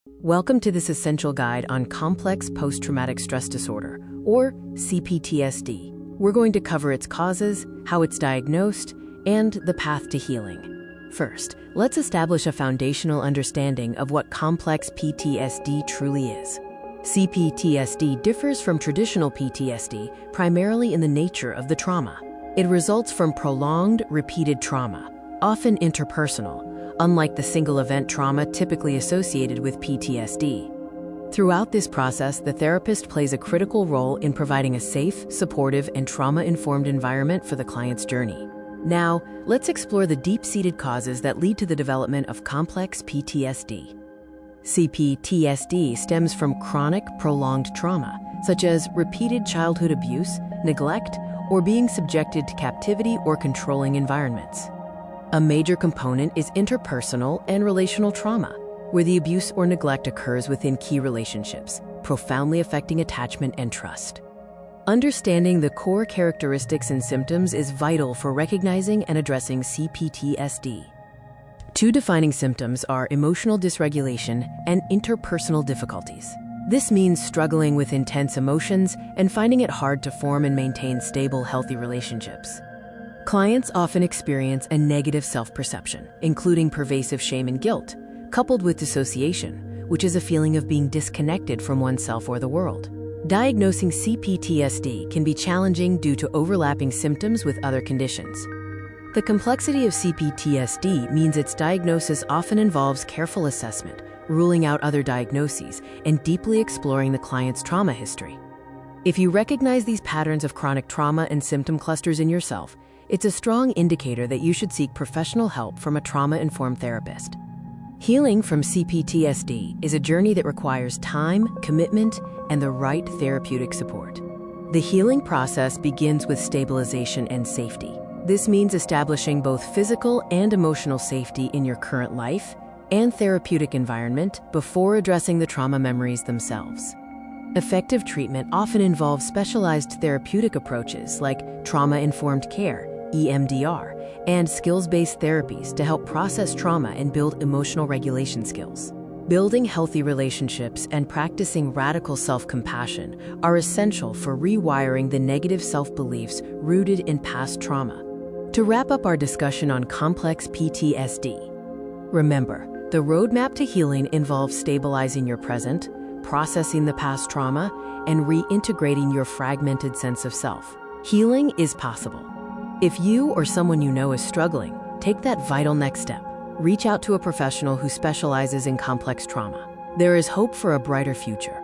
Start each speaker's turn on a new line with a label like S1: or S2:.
S1: Welcome to this essential guide on complex post-traumatic stress disorder, or C-PTSD. We're going to cover its causes, how it's diagnosed, and the path to healing. First, let's establish a foundational understanding of what complex PTSD truly is. C-PTSD differs from traditional PTSD primarily in the nature of the trauma. It results from prolonged, repeated trauma, often interpersonal, unlike the single-event trauma typically associated with PTSD. Throughout this process, the therapist plays a critical role in providing a safe, supportive, and trauma-informed environment for the client's journey. Now, let's explore the deep-seated causes that lead to the development of complex PTSD. C-PTSD stems from chronic, prolonged trauma, such as repeated childhood abuse, neglect, or being subjected to captivity or controlling environments. A major component is interpersonal and relational trauma, where the abuse or neglect occurs within key relationships, profoundly affecting attachment and trust. Understanding the core characteristics and symptoms is vital for recognizing and addressing C-PTSD. Two defining symptoms are emotional dysregulation and interpersonal difficulties. This means struggling with intense emotions and finding it hard to form and maintain stable, healthy relationships. Clients often experience a negative self-perception, including pervasive shame and guilt, coupled with dissociation, which is a feeling of being disconnected from oneself or the world. Diagnosing C-PTSD can be challenging due to overlapping symptoms with other conditions. The complexity of C-PTSD means its diagnosis often involves careful assessment, ruling out other diagnoses, and deeply exploring the client's trauma history. If you recognize these patterns of chronic trauma and symptom clusters in yourself, it's a strong indicator that you should seek professional help from a trauma-informed therapist. Healing from C-PTSD is a journey that requires time, commitment, and the right therapeutic support. The healing process begins with stabilization and safety. This means establishing both physical and emotional safety in your current life and therapeutic environment before addressing the trauma memories themselves. Effective treatment often involves specialized therapeutic approaches like trauma-informed care, EMDR, and skills-based therapies to help process trauma and build emotional regulation skills. Building healthy relationships and practicing radical self-compassion are essential for rewiring the negative self-beliefs rooted in past trauma. To wrap up our discussion on complex PTSD, remember, the roadmap to healing involves stabilizing your present, processing the past trauma, and reintegrating your fragmented sense of self. Healing is possible. If you or someone you know is struggling, take that vital next step. Reach out to a professional who specializes in complex trauma. There is hope for a brighter future.